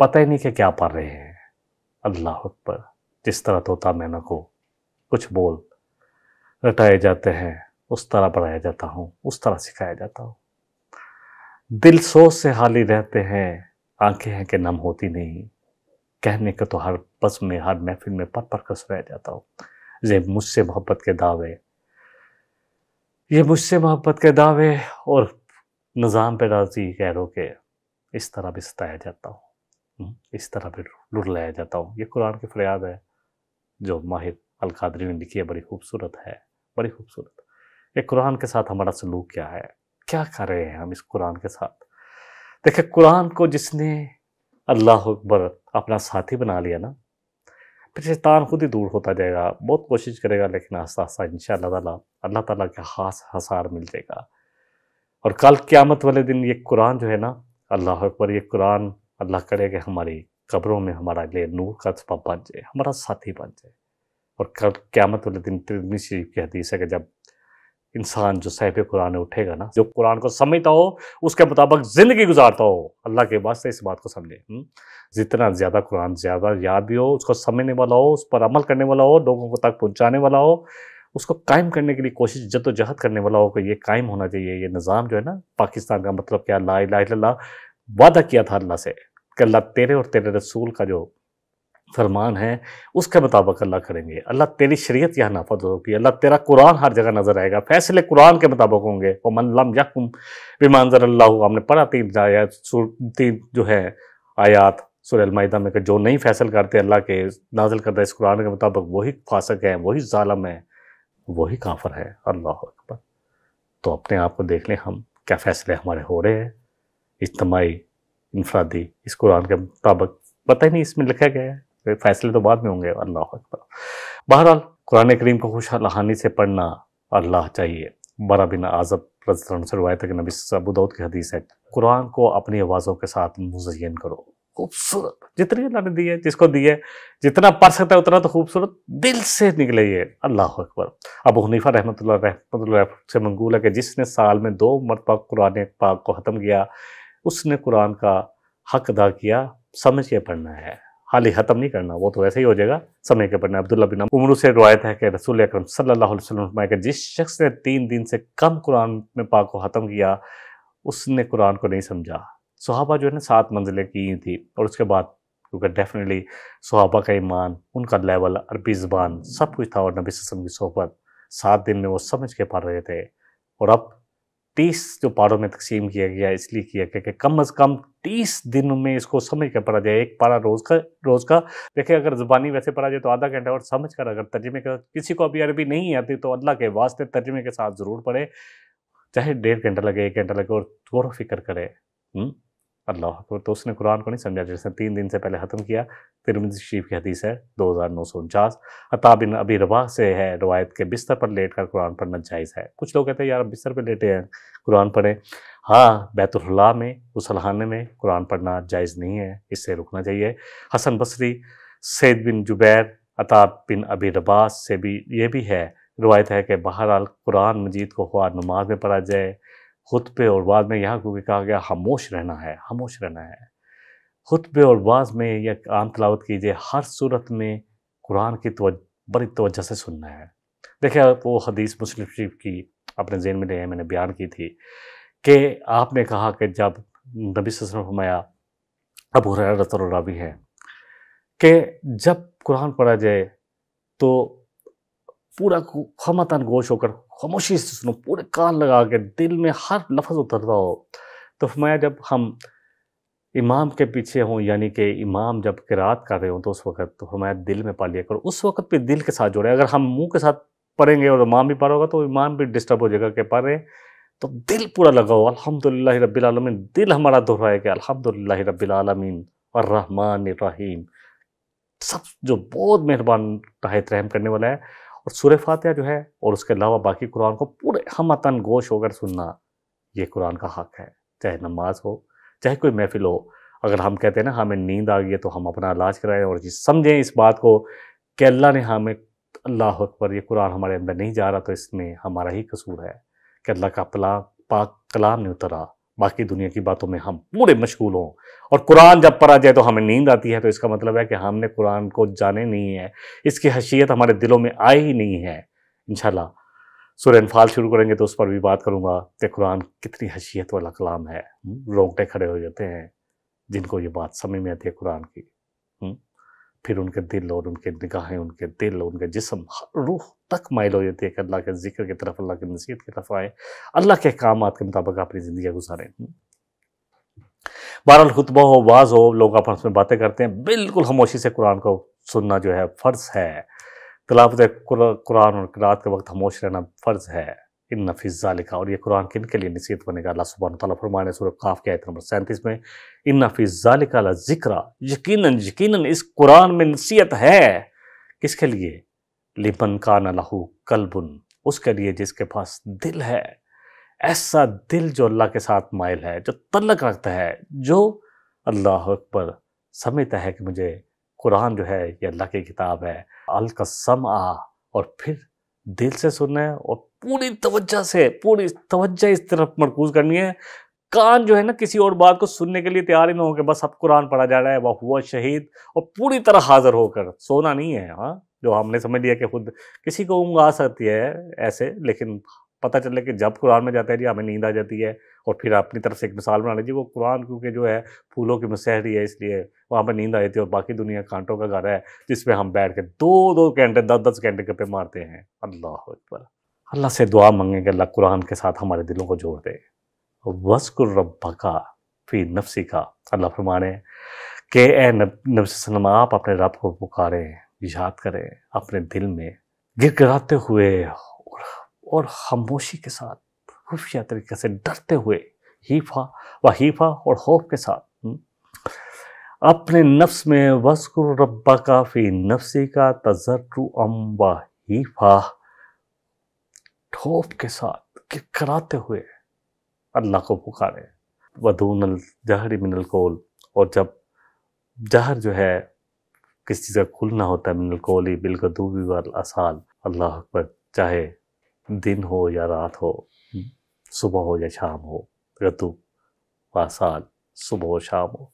پتہ ہی نہیں کہ کیا پڑھ رہے ہیں۔ اللہ اکبر، جس طرح طوطا مینا کو کچھ بول رٹائے جاتے ہیں اس طرح پڑھایا جاتا ہوں، اس طرح سکھایا جاتا ہوں۔ دل سوچ سے خالی رہتے ہیں، آنکھیں ہیں کہ نم ہوتی نہیں، کہنے کا تو ہر بس میں ہر محفل میں پر پر کر سنایا جاتا ہوں۔ یہ مجھ سے محبت کے دعوے، یہ مجھ سے محبت کے دعوے اور نظام پہ راضی غیروں کے، اس طرح بھی ستایا جاتا ہوں، اس طرح بھی رلایا جاتا ہوں۔ یہ قرآن کی فریاد ہے جو ماہر القادری نے لکھی ہے، بڑی خوبصورت ہے، بڑی خوبصورت۔ یہ قرآن کے ساتھ ہمارا سلوک کیا ہے، کیا کر رہے ہیں ہم اس قرآن کے ساتھ؟ دیکھیں، قرآن کو جس نے اللہ اکبر اپنا ساتھی بنا لیا نا، پھر شیطان خود ہی دور ہوتا جائے گا، بہت کوشش کرے گا لیکن آہستہ آہستہ انشاءاللہ تعالیٰ اللہ تعالیٰ کے خاص حصار مل جائے گا۔ اور کل قیامت والے دن یہ قرآن جو ہے نا، اللہ اکبر، یہ قرآن اللہ کرے کہ ہماری قبروں میں ہمارا لیے نور کا سبب بن جائے، ہمارا ساتھی بن جائے۔ اور کل قیامت والے دن ترمذی شریف کی حدیث ہے کہ جب انسان جو صاحب قرآن اٹھے گا نا، جو قرآن کو سمجھتا ہو، اس کے مطابق زندگی گزارتا ہو، اللہ کے واسطے اس بات کو سمجھے، جتنا زیادہ قرآن زیادہ یاد بھی ہو، اس کو سمجھنے والا ہو، اس پر عمل کرنے والا ہو، لوگوں کو تک پہنچانے والا ہو، اس کو قائم کرنے کے لیے کوشش جد و جہد کرنے والا ہو کہ یہ قائم ہونا چاہیے۔ یہ نظام جو ہے نا پاکستان کا، مطلب کیا، لا الہ الا اللہ وعدہ کیا تھا اللہ سے کہ اللہ تیرے اور تیرے رسول کا جو فرمان ہے اس کے مطابق اللہ کریں گے، اللہ تیری شریعت یہاں نافذ ہوگی، اللہ تیرا قرآن ہر جگہ نظر آئے گا، فیصلے قرآن کے مطابق ہوں گے۔ وَمَن لَمْ يَحْكُمْ بِمَا أَنزَلَ اللَّهُ، ہم نے پڑھا تین جو ہے آیات سورہ المائدہ میں کہ جو نہیں فیصل کرتے اللہ کے نازل کردہ اس قرآن کے مطابق، وہی فاسق ہے، وہی ظالم ہے، وہی کافر ہے۔ اللہ اکبر۔ تو اپنے آپ کو دیکھ لیں، ہم کیا فیصلے ہمارے ہو رہے ہیں اجتماعی، انفرادی، اس قرآن کے مطابق؟ پتہ ہی نہیں اس میں لکھا گیا ہے، فیصلے تو بعد میں ہوں گے۔ اللہ اکبر۔ بہرحال قرآن کریم کو خوش لہانی سے پڑھنا اللہ چاہیے۔ برا بن عازب رضی اللہ عنہ سے روایت ہے کہ نبی ابو داؤد کی حدیث ہے، قرآن کو اپنی آوازوں کے ساتھ مزین کرو، خوبصورت جتنی اللہ نے دی ہے، جس کو دی ہے، جتنا پڑھ سکتا ہے اتنا تو خوبصورت دل سے نکلے یہ۔ اللہ اکبر۔ ابو حنیفہ رحمۃ اللہ سے منقول ہے کہ جس نے سال میں 2 مرتبہ قرآن پاک کو ختم کیا، اس نے قرآن کا حق ادا کیا۔ سمجھ کے پڑھنا ہے، حالی ختم نہیں کرنا، وہ تو ایسے ہی ہو جائے گا، سمجھ کے پڑھنا ہے۔ عبداللہ بن عمرو سے روایت ہے کہ رسول اکرم صلی اللہ علیہ وسلم نے فرمایا کہ جس شخص نے 3 دن سے کم قرآن میں پاک کو ختم کیا، اس نے قرآن کو نہیں سمجھا۔ صحابہ جو ہے نا 7 منزلیں کی تھی، اور اس کے بعد کیونکہ ڈیفینیٹلی صحابہ کا ایمان، ان کا لیول، عربی زبان، سب کچھ تھا، اور نبی صلی اللہ علیہ وسلم کی صحبت، 7 دن میں وہ سمجھ کے پڑھ رہے تھے۔ اور اب 30 جو پاروں میں تقسیم کیا گیا، اس لیے کیا گیا کہ کم از کم 30 دنوں میں اس کو سمجھ کے پڑھا جائے، ایک پارہ روز کا۔ دیکھیں اگر زبانی ویسے پڑھا جائے تو آدھا گھنٹہ، اور سمجھ کر اگر ترجمے کا، کسی کو ابھی عربی نہیں آتی تو اللہ کے واسطے ترجمے کے ساتھ ضرور پڑھے، چاہے 1.5 گھنٹہ لگے، 1 گھنٹہ لگے، اور غور و فکر کرے۔ اللہ اکبر۔ تو اس نے قرآن کو نہیں سمجھا جس نے 3 دن سے پہلے ختم کیا۔ ترمذی شریف کی حدیث ہے 2949۔ عطا بن ابی رباح سے ہے روایت کے بستر پر لیٹ کر قرآن پڑھنا جائز ہے۔ کچھ لوگ کہتے ہیں یار بستر پہ لیٹے ہیں قرآن پڑھیں، ہاں بیت الخلاء میں، غسل خانے میں قرآن پڑھنا جائز نہیں ہے، اس سے رکنا چاہیے۔ حسن بصری، سعید بن جبیر، عطا بن ابی رباح سے بھی یہ بھی ہے روایت ہے کہ بہرحال قرآن مجید کو خواہ نماز میں پڑھا جائے، خطبے اور بعد میں، یہاں کیونکہ کہا گیا خاموش رہنا ہے، خاموش رہنا ہے، خطبے اور بعض میں یا عام تلاوت کیجئے، ہر صورت میں قرآن کی بڑی توجہ سے سننا ہے۔ دیکھیں وہ حدیث مسلم شریف کی اپنے ذہن میں لے آئے، میں نے بیان کی تھی کہ آپ نے کہا کہ جب نبی صلی اللہ علیہ وسلم فرمایا، ابو ہریرہ رضی اللہ عنہ راوی ہے، کہ جب قرآن پڑھا جائے تو پورا خامتاً گوش ہو کر خاموشی سے سنو، پورے کان لگا کے دل میں ہر لفظ اترتا ہو۔ تو فرمایا جب ہم امام کے پیچھے ہوں، یعنی کہ امام جب قرات کر رہے ہوں تو اس وقت، تو فرمایا دل میں پڑھ لیا کرو، اس وقت بھی دل کے ساتھ جوڑے۔ اگر ہم منہ کے ساتھ پڑھیں گے اور امام بھی پڑھ ہوگا تو امام بھی ڈسٹرب ہو جائے گا کہ پڑھ رہے ہیں، تو دل پورا لگا ہو، الحمدللہ رب العالمین، دل ہمارا دہرائے کہ الحمدللہ رب العالمین الرحمن الرحیم، سب جو بہت مہربان نہایت رحم کرنے والا ہے۔ اور سورہ فاتحہ جو ہے اور اس کے علاوہ باقی قرآن کو پورے ہمتاً گوش ہو کر سننا، یہ قرآن کا حق ہے، چاہے نماز ہو، چاہے کوئی محفل ہو۔ اگر ہم کہتے ہیں نا ہمیں نیند آ گئی ہے تو ہم اپنا علاج کرائیں اور سمجھیں اس بات کو کہ اللہ نے ہمیں، اللہ اکبر، یہ قرآن ہمارے اندر نہیں جا رہا تو اس میں ہمارا ہی قصور ہے کہ اللہ کا پاک کلام نہیں اترا، باقی دنیا کی باتوں میں ہم پورے مشغول ہوں، اور قرآن جب پڑھا جائے تو ہمیں نیند آتی ہے، تو اس کا مطلب ہے کہ ہم نے قرآن کو جانے نہیں ہے، اس کی حیثیت ہمارے دلوں میں آئی ہی نہیں ہے۔ انشاءاللہ سورہ انفال شروع کریں گے تو اس پر بھی بات کروں گا کہ قرآن کتنی حیثیت والا کلام ہے۔ رونگٹے کھڑے ہو جاتے ہیں جن کو یہ بات سمجھ میں آتی ہے قرآن کی۔ پھر ان کے دل اور ان کے نگاہیں، ان کے دل، ان کے جسم، روح تک مائل ہو جاتی ہے کہ اللہ کے ذکر کی طرف، اللہ کی نصیحت کی طرف آئے، اللہ کے احکامات کے مطابق اپنی زندگی گزاریں۔ بہرحال خطبہ ہو، واز ہو، لوگ آپس میں باتیں کرتے ہیں، بالکل خاموشی سے قرآن کو سننا جو ہے فرض ہے۔ تلاوت قرآن اور قرات کے وقت خاموش رہنا فرض ہے۔ ان فی ذالک، اور یہ قرآن کن کے لیے نصیحت بنے گا؟ اللہ سبحانہ وتعالیٰ فرمانے سورہ قاف کی آیت نمبر 37 میں، ان فی ذالک لذکر، یقیناً اس قرآن میں نصیحت ہے۔ کس کے لیے؟ لمن کان لہ قلب، اس کے لیے جس کے پاس دل ہے، ایسا دل جو اللہ کے ساتھ مائل ہے، جو تعلق رکھتا ہے، جو اللہ اکبر سمجھتا ہے کہ مجھے قرآن جو ہے یہ اللہ کی کتاب ہے۔ القى السمع، اور پھر دل سے سننا ہے اور پوری توجہ اس طرف مرکوز کرنی ہے۔ کان جو ہے نا کسی اور بات کو سننے کے لیے تیار ہی نہ ہو کہ بس اب قرآن پڑھا جا رہا ہے، وَهُوَ شہید، اور پوری طرح حاضر ہو کر سونا نہیں ہے۔ ہاں، جو ہم نے سمجھ لیا کہ خود کسی کو اونگ آ سکتی ہے ایسے، لیکن پتہ چلے کہ جب قرآن میں جاتا ہے جی ہمیں نیند آ جاتی ہے، اور پھر اپنی طرف سے ایک مثال بنا لیجیے، وہ قرآن کیونکہ جو ہے پھولوں کی مسحری ہے، اس لیے وہاں پہ نیند آ جاتی ہے، اور باقی دنیا کانٹوں کا گھر ہے جس پہ ہم بیٹھ کے 2 گھنٹے 10 گھنٹے گپے مارتے ہیں۔ اللہ اکبر۔ اللہ سے دعا مانگیں کہ اللہ قرآن کے ساتھ ہمارے دلوں کو جوڑ دے۔ وَاذْكُرْ رَبَّكَ فِي نَفْسِكَ، اللہ فرمانے کہ اے نبی صلی اللہ علیہ وسلم، آپ اپنے رب کو پکاریں، یاد کریں اپنے دل میں گر گراتے ہوئے اور خاموشی کے ساتھ، خفیہ طریقے سے ڈرتے ہوئے، ہیفا اور خوف کے ساتھ اپنے نفس میں وَاذْكُرْ رَبَّكَ فِي نَفْسِكَ تَضَرُّعًا وَخِيفَةً، خوف کے ساتھ گر گراتے ہوئے اللہ کو پکارے۔ وَدُونَ الْجَهْرِ مِنَ الْقَوْلِ، اور جب جہر جو ہے کسی چیز کا کھلنا ہوتا ہے، من القول بالغدو والآصال، اللہ اکبر، چاہے دن ہو یا رات ہو، صبح ہو یا شام ہو، غدو وآصال، صبح ہو شام ہو۔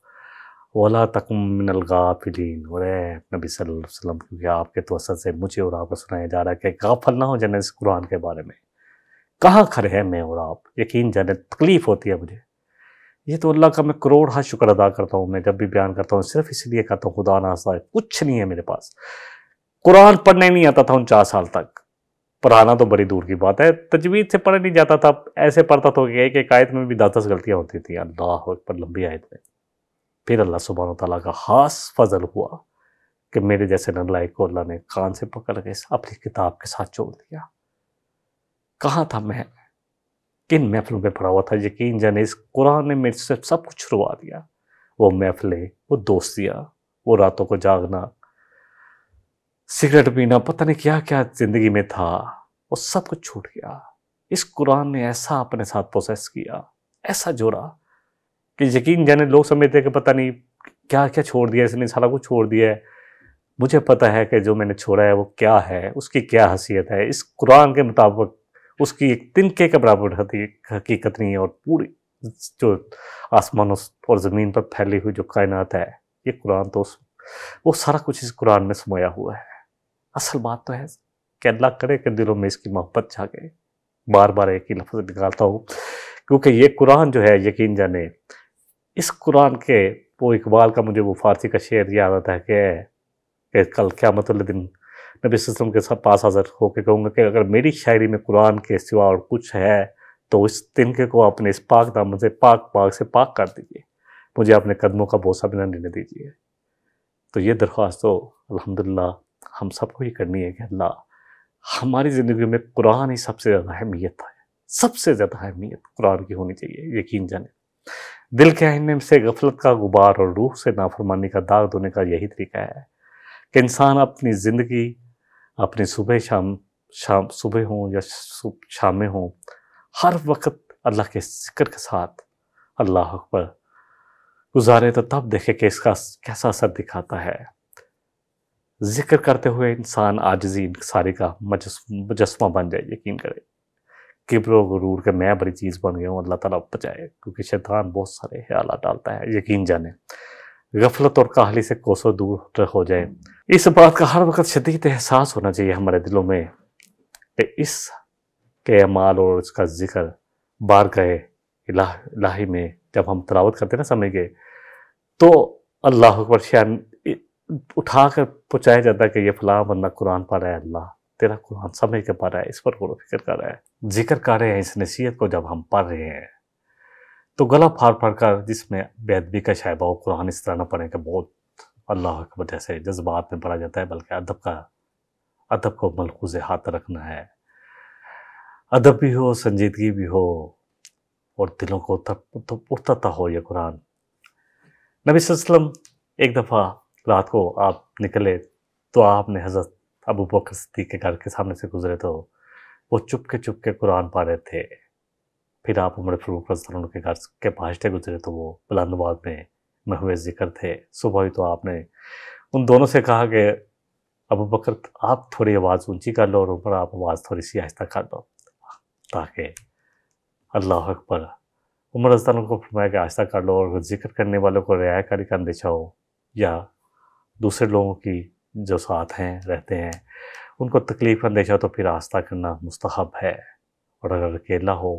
وَلَا تَكُن مِّنَ الْغَافِلِينَ، اور اے نبی صلی اللہ علیہ وسلم، کیونکہ آپ کے توسط سے مجھے اور آپ کو سنایا جا رہا ہے کہ غافل نہ ہو جانے اس قرآن کے بارے میں۔ کہاں کھڑے ہیں میں اور آپ؟ یقین جانے تکلیف ہوتی ہے مجھے، یہ تو اللہ کا میں کروڑ شکر ادا کرتا ہوں، میں جب بھی بیان کرتا ہوں صرف اس لیے کرتا ہوں، خدا ناصر کچھ نہیں ہے میرے پاس۔ قرآن پڑھنے نہیں آتا تھا 49 سال تک، پڑھانا تو بڑی دور کی بات ہے، تجوید سے پڑھ نہیں جاتا تھا، ایسے پڑھتا تھا کہ ایک آیت میں بھی 10 غلطیاں ہوتی تھیں، اللہ اکبر، لمبی آیت میں۔ پھر اللہ سبحانہ تعالیٰ کا خاص فضل ہوا کہ میرے جیسے نالائق کو اللہ نے کان سے پکڑ کے اپنی کتاب کے ساتھ جوڑ دیا۔ کہاں تھا میں؟ کن محفلوں میں پڑھا ہوا تھا؟ یقین جانے اس قرآن نے میرے سے سب کچھ چھڑوا دیا، وہ محفلیں، وہ دوستیاں، وہ راتوں کو جاگنا، سگریٹ پینا، پتہ نہیں کیا کیا زندگی میں تھا، وہ سب کچھ چھوٹ گیا۔ اس قرآن نے ایسا اپنے ساتھ پروسیس کیا، ایسا جوڑا کہ یقین جانے لوگ سمجھتے کہ پتہ نہیں کیا کیا چھوڑ دیا اس نے، سارا کچھ چھوڑ دیا ہے۔ مجھے پتہ ہے کہ جو میں نے چھوڑا ہے وہ کیا ہے، اس کی کیا حیثیت ہے۔ اس قرآن کے مطابق اس کی ایک تنکے کے برابر حقیقت نہیں ہے، اور پوری جو آسمان اور زمین پر پھیلی ہوئی جو کائنات ہے، یہ قرآن تو وہ سارا کچھ اس قرآن میں سمویا ہوا ہے۔ اصل بات تو ہے کہ اللہ کرے کہ دلوں میں اس کی محبت جاگے۔ بار بار ایک ہی لفظ نکالتا ہوں کیونکہ یہ قرآن جو ہے، یقین جانے اس قرآن کے، وہ اقبال کا مجھے وہ فارسی کا شعر یاد آتا ہے کہ کل قیامت والے دن نبی صلی اللہ علیہ وسلم کے ساتھ پاس حاضر ہو کے کہوں گا کہ اگر میری شاعری میں قرآن کے سوا اور کچھ ہے تو اس تنکے کو اپنے اس پاک دامن سے پاک سے پاک کر دیجیے، مجھے اپنے قدموں کا بوسہ بھی نہ لینے دیجیے۔ تو یہ درخواست تو الحمدللہ ہم سب کو ہی کرنی ہے کہ اللہ ہماری زندگی میں قرآن ہی سب سے زیادہ اہمیت ہے، سب سے زیادہ اہمیت قرآن کی ہونی چاہیے۔ یقین جانے دل کے آئینے سے غفلت کا غبار اور روح سے نافرمانی کا داغ دھونے کا یہی طریقہ ہے کہ انسان اپنی زندگی، اپنی صبح صبح ہوں یا شامیں ہوں، ہر وقت اللہ کے ذکر کے ساتھ اللہ اکبر گزارے، تو تب دیکھے کہ اس کا کیسا اثر دکھاتا ہے۔ ذکر کرتے ہوئے انسان عاجزی انکساری کا مجسمہ بن جائے۔ یقین کرے کبر و غرور کہ میں بڑی چیز بن گیا ہوں، اللہ تعالیٰ بچائے، کیونکہ شیطان بہت سارے خیالات ڈالتا ہے، یقین جانے غفلت اور کاہلی سے کوسوں دور ہو جائے۔ اس بات کا ہر وقت شدید احساس ہونا چاہیے ہمارے دلوں میں کہ اس کے اعمال اور اس کا ذکر بارگاہ الہی میں جب ہم تلاوت کرتے ہیں نا سمجھ کے، تو اللہ اکبر شان اٹھا کر پہنچایا جاتا ہے کہ یہ فلاں بندہ قرآن پڑھ رہا ہے، اللہ تیرا قرآن سمجھ کے پڑھ رہا ہے، اس پر غور و فکر کر رہا ہے، ذکر کر رہے ہیں۔ اس نصیحت کو جب ہم پڑھ رہے ہیں تو گلا پھاڑ پھاڑ کر، جس میں بے ادبی کا شائبہ ہو، قرآن اس طرح نہ پڑھیں کہ بہت اللہ اکبر جیسے جذبات میں پڑھا جاتا ہے، بلکہ ادب کو ملحوظ ہاتھ رکھنا ہے، ادب بھی ہو، سنجیدگی بھی ہو، اور دلوں کو پرتتا ہو یہ قرآن۔ نبی صلی اللہ علیہ وسلم ایک دفعہ رات کو آپ نکلے تو آپ نے حضرت ابو بکر صدیق کے گھر کے سامنے سے گزرے تو وہ چپ کے قرآن پڑھ رہے تھے۔ پھر آپ عمر فاروق رضی اللہ عنہ کے گھر کے پاس سے گزرے تو وہ بلند آواز میں محو ذکر تھے۔ صبح ہی تو آپ نے ان دونوں سے کہا کہ ابو بکر آپ تھوڑی آواز اونچی کر لو اور عمر آپ آواز تھوڑی سی آہستہ کر لو، تاکہ اللہ اکبر۔ عمر رضی اللہ عنہ کو فرمایا کہ آہستہ کر لو، اور ذکر کرنے والوں کو رعایا کاری کا اندیشہ ہو یا دوسرے لوگوں کی جو ساتھ ہیں رہتے ہیں ان کو تکلیف اندیشہ تو پھر آہستہ کرنا مستحب ہے، اور اگر اکیلا ہو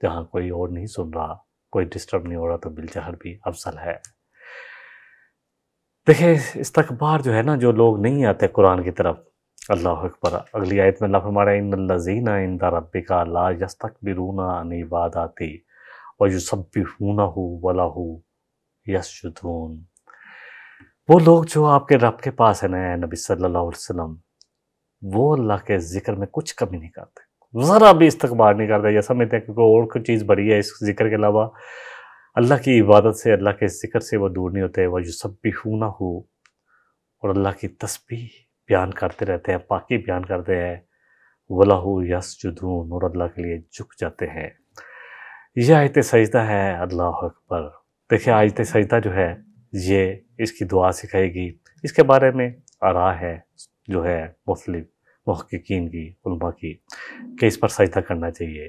جہاں کوئی اور نہیں سن رہا، کوئی ڈسٹرب نہیں ہو رہا، تو بالجہر بھی افضل ہے۔ دیکھیں استکبار جو ہے نا، جو لوگ نہیں آتے قرآن کی طرف، اللہ اکبر، اگلی آیت میں اللہ فرما رہا ہے ان الذین عند ربک لا یستکبرون عن عبادتہ ویسبحونہ ولہ یسجدون۔ وہ لوگ جو آپ کے رب کے پاس ہیں نا نبی صلی اللہ علیہ وسلم، وہ اللہ کے ذکر میں کچھ کمی نہیں کرتے، ذرا بھی استکبار نہیں کرتے، یہ سمجھتے ہیں کہ کوئی اور کوئی چیز بڑی ہے اس ذکر کے علاوہ۔ اللہ کی عبادت سے، اللہ کے ذکر سے وہ دور نہیں ہوتے، وَيُسَبِّحُونَهُ، اور اللہ کی تسبیح بیان کرتے رہتے ہیں، پاکی بیان کرتے ہیں، وَلَهُ يَسْجُدُونَ، اور اللہ کے لیے جھک جاتے ہیں۔ یہ آیت سجدہ ہے، اللہ اکبر۔ دیکھیں آیت سجدہ جو ہے یہ اس کی دعا سکھائے گی، اس کے بارے میں آراء ہے جو ہے مختلف محققین کی، علماء کی، کہ اس پر سجدہ کرنا چاہیے،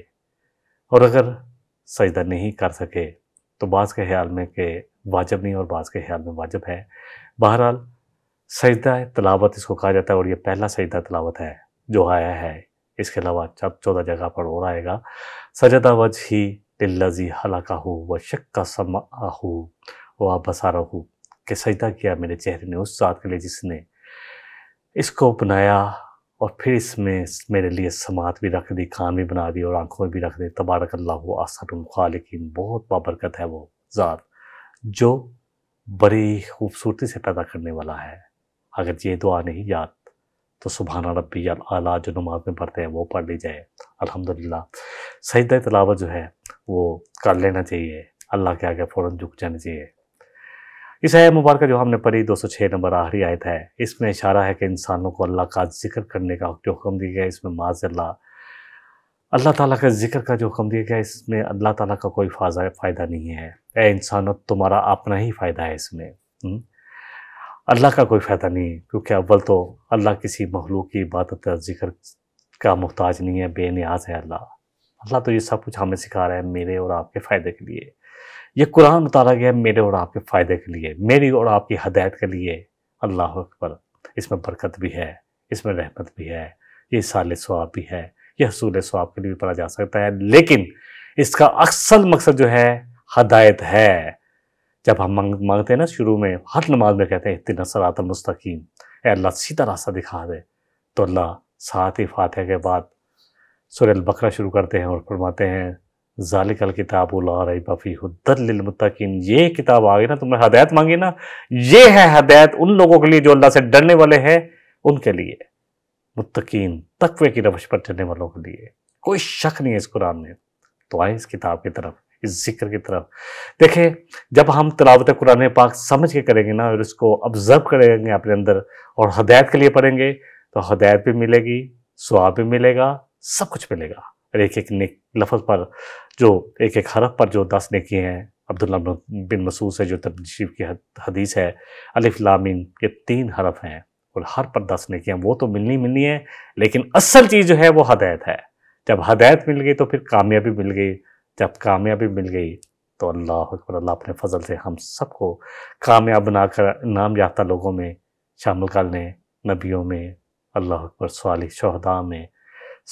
اور اگر سجدہ نہیں کر سکے تو بعض کے خیال میں کہ واجب نہیں اور بعض کے خیال میں واجب ہے۔ بہرحال سجدہ تلاوت اس کو کہا جاتا ہے، اور یہ پہلا سجدہ تلاوت ہے جو آیا ہے، اس کے علاوہ 14 جگہ پر اور آئے گا۔ سجدہ وجہی للذی خلقہ وشق سمعہ وبصرہ، کہ سجدہ کیا میرے چہرے نے اس ذات کے لیے جس نے اس کو بنایا، اور پھر اس میں میرے لیے سماعت بھی رکھ دی، کان بھی بنا دی، اور آنکھوں بھی رکھ دی۔ تبارک اللہ احسن الخالقین، بہت بابرکت ہے وہ ذات جو بڑی خوبصورتی سے پیدا کرنے والا ہے۔ اگر یہ دعا نہیں یاد تو سبحان ربی الاعلیٰ جو نماز میں پڑھتے ہیں وہ پڑھ لی جائے۔ الحمدللہ سجدہ تلاوت جو ہے وہ کر لینا چاہیے، اللہ کے آگے فوراً جھک جانا چاہیے۔ اس آیت مبارکہ جو ہم نے پڑھی 206 نمبر آخری آیت ہے، اس میں اشارہ ہے کہ انسانوں کو اللہ کا ذکر کرنے کا جو حکم دیا گیا ہے، اس میں معاذ اللہ تعالیٰ کا ذکر کا جو حکم دیا گیا ہے، اس میں اللہ تعالیٰ کا کوئی فائدہ نہیں ہے۔ اے انسانوں، تمہارا اپنا ہی فائدہ ہے اس میں، اللہ کا کوئی فائدہ نہیں، کیونکہ اول تو اللہ کسی مخلوق کی عبادت اور ذکر کا محتاج نہیں ہے، بے نیاز ہے اللہ تو یہ سب کچھ ہمیں سکھا رہا ہے میرے اور آپ کے فائدے کے لیے۔ یہ قرآن اتارا گیا ہے میرے اور آپ کے فائدے کے لیے، میری اور آپ کی ہدایت کے لیے۔ اللہ اکبر، اس میں برکت بھی ہے، اس میں رحمت بھی ہے، یہ صالح ثواب بھی ہے، یہ حصول ثواب کے لیے بھی پڑھا جا سکتا ہے، لیکن اس کا اصل مقصد جو ہے ہدایت ہے۔ جب ہم مانگتے ہیں نا شروع میں ہر نماز میں کہتے ہیں اہدنا الصراط المستقیم، اے اللہ سیدھا راستہ دکھا دے، تو اللہ ساتھ ہی فاتحہ کے بعد سورہ البقرہ شروع کرتے ہیں اور فرماتے ہیں ذالک الکتاب لا ریب فیہ ھدی للمتقین، یہ کتاب آ گئی نا، تم نے ہدایت مانگی نا، یہ ہے ہدایت ان لوگوں کے لیے جو اللہ سے ڈرنے والے ہیں، ان کے لیے، متقین تقوی کی روش پر چلنے والوں کے لیے۔ کوئی شک نہیں ہے اس قرآن میں۔ تو آئے اس کتاب کی طرف، اس ذکر کی طرف۔ دیکھیں جب ہم تلاوت قرآن پاک سمجھ کے کریں گے نا، اور اس کو آبزرو کریں گے اپنے اندر، اور ہدایت کے لیے پڑھیں گے، تو ہدایت بھی ملے گی، ثواب بھی ملے گا، سب کچھ ملے گا۔ اور ایک ایک لفظ پر، جو ایک ایک حرف پر جو 10 نیکی ہیں، عبداللہ بن مسعود سے جو تشریف کی حدیث ہے، الف لام میم، یہ 3 حرف ہیں اور ہر پر 10 نیکیاں، وہ تو ملنی ہے، لیکن اصل چیز جو ہے وہ ہدایت ہے۔ جب ہدایت مل گئی تو پھر کامیابی مل گئی، جب کامیابی مل گئی تو اللہ اکبر، اللہ اپنے فضل سے ہم سب کو کامیاب بنا کر انعام یافتہ لوگوں میں شامل کر لیں، نبیوں میں، اللہ اکبر، صالح شہداء میں،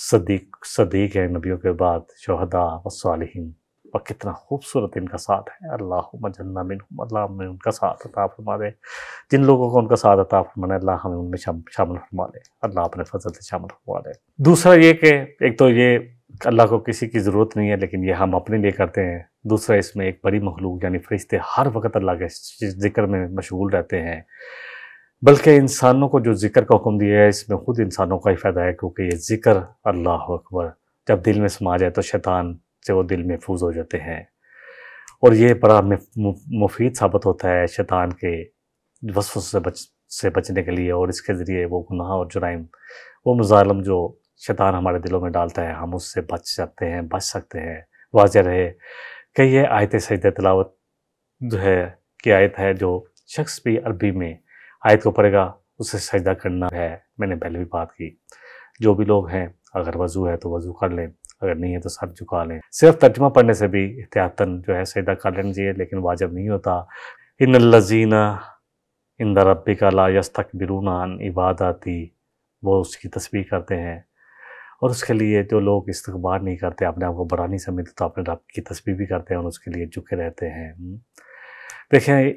صدیق ہیں نبیوں کے بعد، شہداء و صالحین، اور کتنا خوبصورت ان کا ساتھ ہے۔ اللہم اجعلنا منہم، اللہ ہمیں ان کا ساتھ عطا فرما دے، جن لوگوں کو ان کا ساتھ عطا فرمانا ہے اللہ ہمیں ان میں شامل فرما لے، اللہ اپنے فضل سے شامل فرما لے۔ دوسرا یہ کہ ایک تو یہ اللہ کو کسی کی ضرورت نہیں ہے، لیکن یہ ہم اپنے لیے کرتے ہیں۔ دوسرا اس میں ایک بڑی مخلوق یعنی فرشتے ہر وقت اللہ کے ذکر میں مشغول رہتے ہیں، بلکہ انسانوں کو جو ذکر کا حکم دیا ہے اس میں خود انسانوں کا ہی فائدہ ہے، کیونکہ یہ ذکر اللہ اکبر جب دل میں سما جائے تو شیطان سے وہ دل محفوظ ہو جاتے ہیں، اور یہ بڑا مفید ثابت ہوتا ہے شیطان کے وسوسے سے بچنے کے لیے، اور اس کے ذریعے وہ گناہ اور جرائم، وہ مظالم جو شیطان ہمارے دلوں میں ڈالتا ہے، ہم اس سے بچ سکتے ہیں۔ واضح رہے کہ یہ آیت سجدہ تلاوت جو ہے کہ آیت ہے، جو شخص بھی عربی میں آیت کو پڑھے گا اسے سجدہ کرنا ہے۔ میں نے پہلے بھی بات کی، جو بھی لوگ ہیں اگر وضو ہے تو وضو کر لیں، اگر نہیں ہے تو سر جھکا لیں۔ صرف ترجمہ پڑھنے سے بھی احتیاطاً جو ہے سجدہ کر لینا چاہیے، لیکن واجب نہیں ہوتا۔ ان الذین عند ربک لا یستکبرون عن عبادتی، وہ اس کی تسبیح کرتے ہیں، اور اس کے لیے جو لوگ استکبار نہیں کرتے، اپنے آپ کو بڑا نہیں سمجھتے، تو اپنے رب کی تسبیح بھی کرتے ہیں اور اس کے لیے جھکے رہتے ہیں۔ دیکھیں،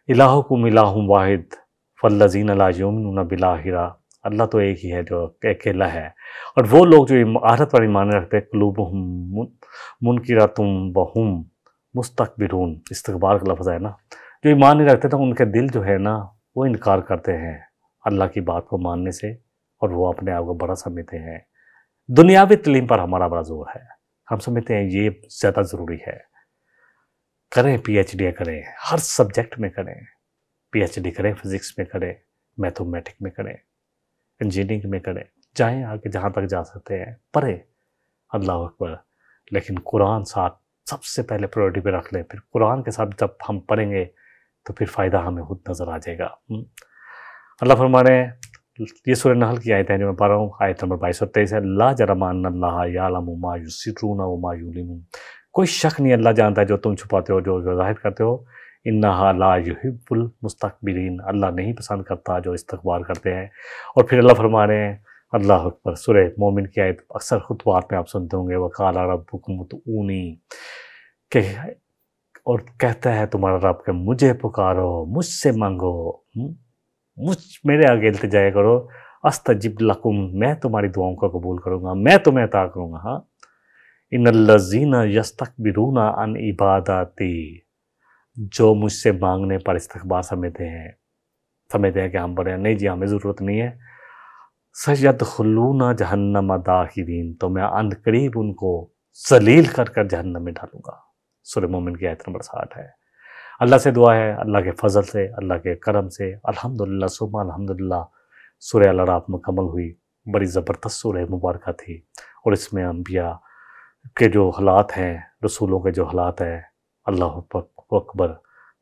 الہکم الہ واحد فالذین لا یؤمنون بالآخرہ، اللہ تو ایک ہی ہے جو اکیلا ہے، اور وہ لوگ جو آخرت پر ایمان رکھتے ہیں، قلوبہم منکرۃ وہم مستکبرون، استکبار کا لفظ ہے نا، جو ایمان نہیں رکھتے تو ان کے دل جو ہے نا وہ انکار کرتے ہیں اللہ کی بات کو ماننے سے، اور وہ اپنے آپ کو بڑا سمجھتے ہیں۔ دنیاوی تعلیم پر ہمارا بڑا زور ہے، ہم سمجھتے ہیں یہ زیادہ ضروری ہے، کریں پی ایچ ڈی کریں، ہر سبجیکٹ میں کریں، پی ایچ ڈی کریں، فزکس میں کریں، میتھمیٹک میں کریں، انجینئرنگ میں کریں، جائیں آگے جہاں تک جا سکتے ہیں، پڑھیں، اللہ اکبر، لیکن قرآن ساتھ سب سے پہلے پریورٹی پہ رکھ لیں، پھر قرآن کے ساتھ جب ہم پڑھیں گے تو پھر فائدہ ہمیں خود نظر آ جائے گا۔ اللہ فرما رہے ہیں، یہ سورہ نحل کی آیت ہے جو میں پڑھ رہا ہوں، آیت نمبر 22 اور 23 ہے، لا جرم ان اللہ یعلم ما یسرون وما یعلنون، کوئی شک نہیں اللہ جانتا ہے جو تم چھپاتے ہو، جو ظاہر کرتے ہو، انہا لا یحب المستکبرین، اللہ نہیں پسند کرتا جو استکبار کرتے ہیں۔ اور پھر اللہ فرما رہے ہیں، اللہ اکبر، سورہ مومن کی آیت اکثر خطبات میں آپ سنتے ہوں گے، وقال ربکم ادعونی، کہ اور کہتا ہے تمہارا رب کہ مجھے پکارو، مجھ سے مانگو، میرے آگے التجا کرو، استجب لکم، میں تمہاری دعاؤں کو قبول کروں گا، میں تمہیں عطا کروں گا۔ ہاں، ان الذین یستکبرون عن عبادتی، جو مجھ سے مانگنے پر استکبار سمجھتے ہیں کہ ہم بڑے ہیں، نہیں جی ہمیں ضرورت نہیں ہے، سیدخلون جہنم داخرین، تو میں عن قریب ان کو ذلیل کر کر جہنم میں ڈالوں گا۔ سورہ مومن کی آیت نمبر 60 ہے۔ اللہ سے دعا ہے، اللہ کے فضل سے، اللہ کے کرم سے، الحمدللہ ثم الحمدللہ، سورہ الاعراف مکمل ہوئی، بڑی زبردست سورہ مبارکہ تھی، اور اس میں انبیاء کے جو حالات ہیں، رسولوں کے جو حالات ہیں، اللہ اکبر،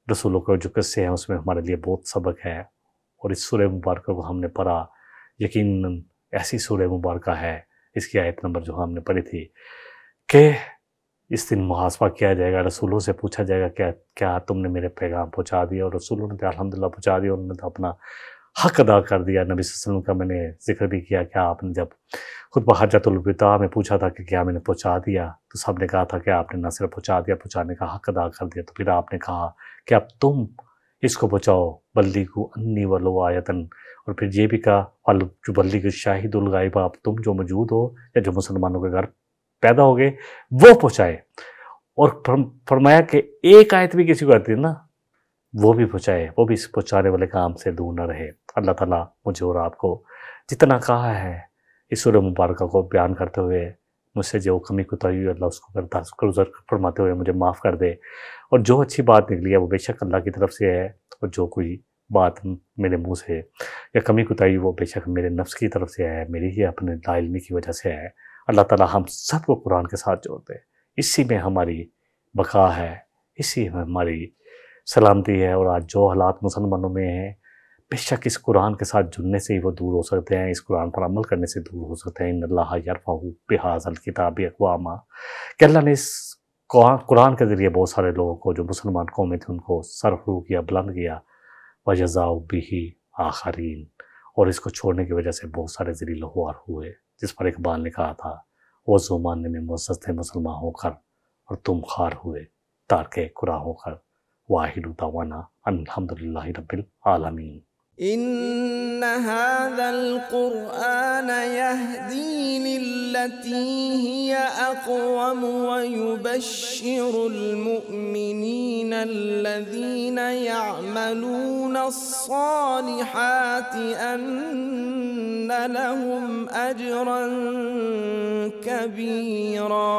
رسولوں کے جو قصے ہیں اس میں ہمارے لیے بہت سبق ہے، اور اس سورہ مبارکہ کو ہم نے پڑھا، یقیناً ایسی سورہ مبارکہ ہے، اس کی آیت نمبر جو ہم نے پڑھی تھی کہ اس دن محاسبہ کیا جائے گا، رسولوں سے پوچھا جائے گا کیا تم نے میرے پیغام پہنچا دیا، اور رسولوں نے تو الحمدللہ پہنچا دیا، انہوں نے تو اپنا حق ادا کر دیا۔ نبی صلی اللہ علیہ وسلم کا میں نے ذکر بھی کیا کہ آپ نے جب خطبہ حجۃ الوداع میں پوچھا تھا کہ کیا میں نے پہنچا دیا، تو سب نے کہا تھا کہ آپ نے نہ صرف پہنچا دیا، پہنچانے کا حق ادا کر دیا، تو پھر آپ نے کہا کہ اب تم اس کو پہنچاؤ، بلیغوا انی ولو آیۃ، اور پھر یہ بھی کہا بلیغ الشاہد الغائب، آپ تم جو موجود ہو یا جو مسلمانوں کے گھر پیدا ہو گئے وہ پہنچائے، اور فرمایا کہ ایک آیت بھی کسی کو آتی ہے نا وہ بھی پہنچائے، وہ بھی اس پہنچانے والے کام سے دور نہ رہے۔ اللہ تعالیٰ مجھے اور آپ کو جتنا کہا ہے اس سورہ مبارکہ کو بیان کرتے ہوئے، مجھ سے جو کمی کوتاہی ہوئی اللہ اس کو درگزر فرماتے ہوئے مجھے معاف کر دے، اور جو اچھی بات نکلی ہے وہ بے شک اللہ کی طرف سے ہے، اور جو کوئی بات میرے منہ سے یا کمی کوتاہی وہ بے شک میرے نفس کی طرف سے ہے، میری ہی اپنے لا علمی کی وجہ سے ہے۔ اللہ تعالیٰ ہم سب کو قرآن کے ساتھ جوڑ دے، اسی میں ہماری بقا ہے، اسی میں ہماری سلامتی ہے، اور آج جو حالات مسلمانوں میں ہیں بے شک اس قرآن کے ساتھ جڑنے سے ہی وہ دور ہو سکتے ہیں، اس قرآن پر عمل کرنے سے دور ہو سکتے ہیں۔ ان اللہ یرفع بہذا الکتاب اقواما، کہ اللہ نے اس قرآن کے ذریعے بہت سارے لوگوں کو جو مسلمان قومیں تھیں ان کو سرفرو کیا، بلند کیا۔ وَجَزَاءُ بِهِ آخرین، اور اس کو چھوڑنے کی وجہ سے بہت سارے ذلیل و خوار ہوئے، جس پر اقبال نے کہا تھا وہ زمانے میں معزز تھے مسلمان ہو کر اور تم خوار ہوئے تارک قرآن ہو کر۔ واحد دعوانا الحمدللہ رب العالمین۔ إن هذا القرآن يهدي للتي هي أقوم ويبشر المؤمنين الذين يعملون الصالحات أن لهم أجرا كبيرا۔